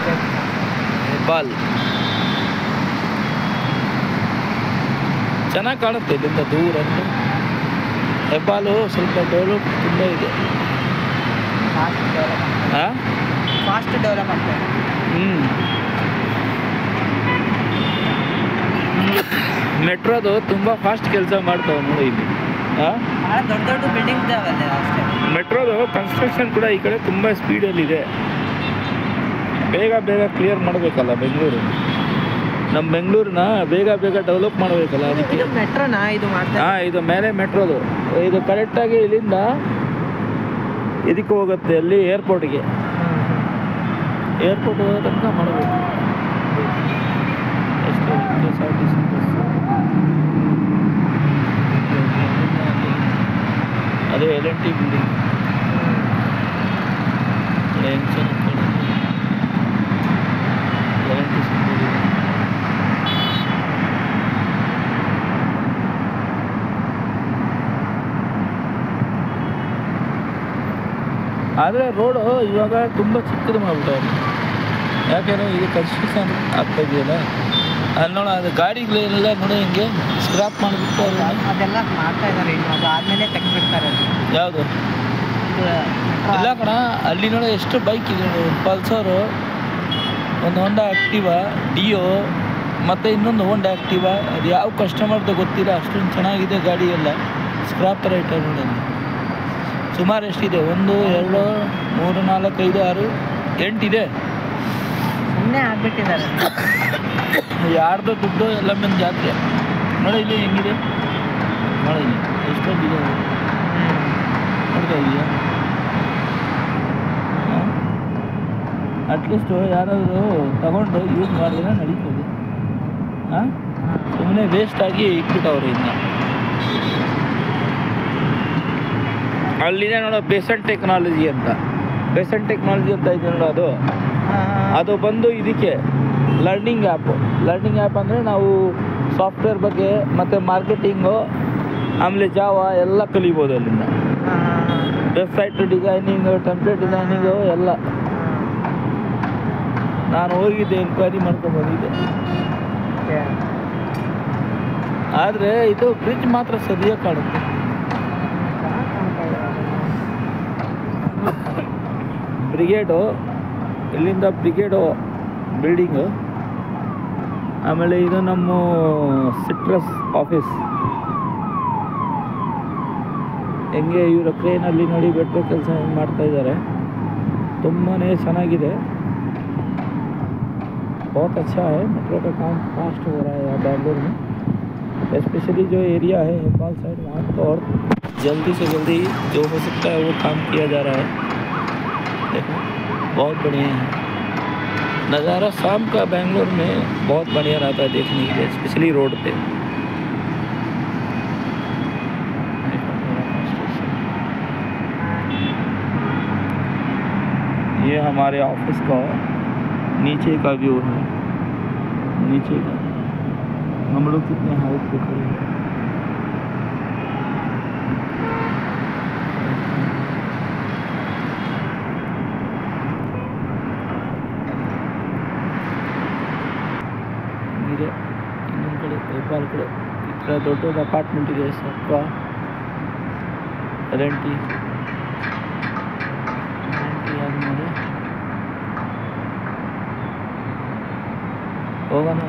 ಹೆಬ್ಬಾಲ್ ಚೆನ್ನಾಗಿ ಕಾಣುತ್ತೆ ಇಲ್ಲಿಂದ ದೂರ. ಹೆಬ್ಬಾಲು ಸ್ವಲ್ಪ ಡೆವಲಪ್ ತುಂಬ ಇದೆ. ಹಾಂ, ಫಾಸ್ಟ್ ಡೆವಲಪ್ ಆಗ್ತದೆ. ಮೆಟ್ರೋದು ತುಂಬ ಫಾಸ್ಟ್ ಕೆಲಸ ಮಾಡ್ತಾವೆ ನೋಡಿ ಇಲ್ಲಿ. ಹಾಂ, ಭಾಳ ದೊಡ್ಡ ದೊಡ್ಡ ಬಿಲ್ಡಿಂಗ್ ಇದ್ದಾವಲ್ಲ ಅಷ್ಟೇ. ಮೆಟ್ರೋದು ಕನ್ಸ್ಟ್ರಕ್ಷನ್ ಕೂಡ ಈ ಕಡೆ ತುಂಬ ಸ್ಪೀಡಲ್ಲಿದೆ. ಬೇಗ ಬೇಗ ಕ್ಲಿಯರ್ ಮಾಡಬೇಕಲ್ಲ ಬೆಂಗಳೂರು. ನಮ್ಮ ಬೆಂಗಳೂರನ್ನ ಬೇಗ ಬೇಗ ಡೆವಲಪ್ ಮಾಡಬೇಕಲ್ಲ, ಅದಕ್ಕೆ. ಇದು ಮೆಟ್ರೋನಾ ಇದು ಮಾಡ್ತಾರೆ? ಹಾಂ, ಇದು ಮೇಲೆ ಮೆಟ್ರೋದು. ಇದು ಕರೆಕ್ಟಾಗಿ ಇಲ್ಲಿಂದ ಇದಕ್ಕೆ ಹೋಗುತ್ತೆ, ಅಲ್ಲಿ ಏರ್ಪೋರ್ಟ್ಗೆ. ಏರ್ಪೋರ್ಟ್ ಹೋಗೋ ತನಕ ಮಾಡಬೇಕು. ಎಷ್ಟು KSRTC ಬಸ್ಸು ಅದು L&T ಬಿಲ್ಡಿಂಗ್. L&T ಆದರೆ ರೋಡು ಇವಾಗ ತುಂಬ ಚಿಕ್ಕದು ಮಾಡಿಬಿಟ್ಟವ್ರು. ಯಾಕೆಂದರೆ ಇದು ಕನ್ಸ್ಟ್ರಕ್ಷನ್ ಆಗ್ತಾ ಇದೆಯಲ್ಲ, ಅಲ್ಲಿ ನೋಡ ಅದು ಗಾಡಿಗಳೆಲ್ಲ ನೋಡಿ ಹಿಂಗೆ ಸ್ಕ್ರಾಪ್ ಮಾಡಿಬಿಟ್ಟು ಅವರು ಅದೆಲ್ಲ ಮಾಡ್ತಾ ಇದ್ದಾರೆ. ಇನ್ನು ಅದು ಆದಮೇಲೆ ತೆಗೆದುಬಿಡ್ತಾರೆ. ಯಾವುದು ಇಲ್ಲ ಕಣ, ಅಲ್ಲಿ ನೋಡಿ ಎಷ್ಟು ಬೈಕ್ ಇದೆ. ಒಂದು ಪಲ್ಸರು, ಒಂದು ಹೋಂಡಾ ಆ್ಯಕ್ಟಿವಾ, ಡಿಯೋ, ಮತ್ತು ಇನ್ನೊಂದು ಹೋಂಡಾ ಆ್ಯಕ್ಟಿವಾ. ಅದು ಯಾವ ಕಸ್ಟಮರ್ದು ಗೊತ್ತಿಲ್ಲ, ಅಷ್ಟೊಂದು ಚೆನ್ನಾಗಿದೆ ಗಾಡಿ ಎಲ್ಲ. ಸ್ಕ್ರಾಪ್ ಥರ ಇಟ್ಟಾರೆ ನೋಡಿ. ಸುಮಾರು ಎಷ್ಟಿದೆ? 1 2 3 4 5 6 8 ಇದೆ. ಸುಮ್ಮನೆ ಆಗ್ಬಿಟ್ಟಿದ್ದಾರೆ. ಯಾರ್ದು ದುಡ್ಡು ಎಲ್ಲ ಮೇಲೆ ಜಾತ್ರೆ ನೋಡಿ. ಇಲ್ಲಿ ಹೆಂಗಿದೆ ನೋಡಿ, ಇಲ್ಲಿ ಎಷ್ಟೊಂದಿದೆ ನೋಡ್ತಾ ಇದೆಯಾ? ಅಟ್ಲೀಸ್ಟು ಯಾರಾದರೂ ತಗೊಂಡು ಯೂಸ್ ಮಾಡಿದ್ರೆ ನಡೀತದೆ. ಹಾಂ, ಸುಮ್ಮನೆ ವೇಸ್ಟಾಗಿ ಇಟ್ಬಿಟ್ಟವ್ರು. ಇನ್ನು ಅಲ್ಲಿದೆ ನೋಡೋ ಬೇಸನ್ ಟೆಕ್ನಾಲಜಿ ಅಂತ. ಬೇಸನ್ ಟೆಕ್ನಾಲಜಿ ಅಂತ ಇದೆ ನೋಡೋ, ಅದು ಬಂದು ಇದಕ್ಕೆ ಲರ್ನಿಂಗ್ ಆ್ಯಪು. ಲರ್ನಿಂಗ್ ಆ್ಯಪ್ ಅಂದರೆ ನಾವು ಸಾಫ್ಟ್ವೇರ್ ಬಗ್ಗೆ ಮತ್ತು ಮಾರ್ಕೆಟಿಂಗು, ಆಮೇಲೆ ಜಾವಾ ಎಲ್ಲ ಕಲಿಬೋದು ಅಲ್ಲಿಂದ. ವೆಬ್ಸೈಟ್ ಡಿಸೈನಿಂಗು, ಟೆಂಪ್ಲೇಟ್ ಡಿಸೈನಿಂಗು ಎಲ್ಲ. ನಾನು ಹೋಗಿದ್ದೆ, ಎನ್ಕ್ವೈರಿ ಮಾಡ್ಕೊಂಡ್ಬಂದಿದ್ದೆ. ಆದರೆ ಇದು ಬ್ರಿಡ್ಜ್ ಮಾತ್ರ ಸರಿಯಾಗಿ ಕಾಣುತ್ತೆ. ಬ್ರಿಗೇಡು, ಇಲ್ಲಿಂದ ಬ್ರಿಗೇಡು ಬಿಲ್ಡಿಂಗು. ಆಮೇಲೆ ಇದು ನಮ್ಮ ಸಿಟ್ರಸ್ ಆಫೀಸ್. ಹೆಂಗೆ ಇವರು ಕ್ರೇನಲ್ಲಿ ನೋಡಿ ಮೆಟ್ರೋ ಕೆಲಸ ಹೆಂಗೆ ಮಾಡ್ತಾಯಿದ್ದಾರೆ. ತುಂಬಾ ಚೆನ್ನಾಗಿದೆ. बहुत अच्छा है, मेट्रो का काम फास्ट हो रहा है यहाँ बैंगलोर में. स्पेशली जो एरिया है नेपाल साइड, वहाँ तो और जल्दी से जल्दी जो हो सकता है वो काम किया जा रहा है. देखो बहुत बढ़िया है नज़ारा. शाम का बैंगलोर में बहुत बढ़िया रहता है देखने के लिए, स्पेशली रोड पे. ये हमारे ऑफिस का नीचे का व्यू है. नीचे का हम लोग कितने हाइट पे खड़े हैं. ಇನ್ನೊಂದು ಕಡೆ ಹೆಬ್ಬಾಲ್ ಕಡೆ ಈ ಥರ ದೊಡ್ಡ ಅಪಾರ್ಟ್ಮೆಂಟ್ ಇದೆ. ಸ್ವಲ್ಪ L&T ಆದಮೇಲೆ ಹೋಗೋಣ.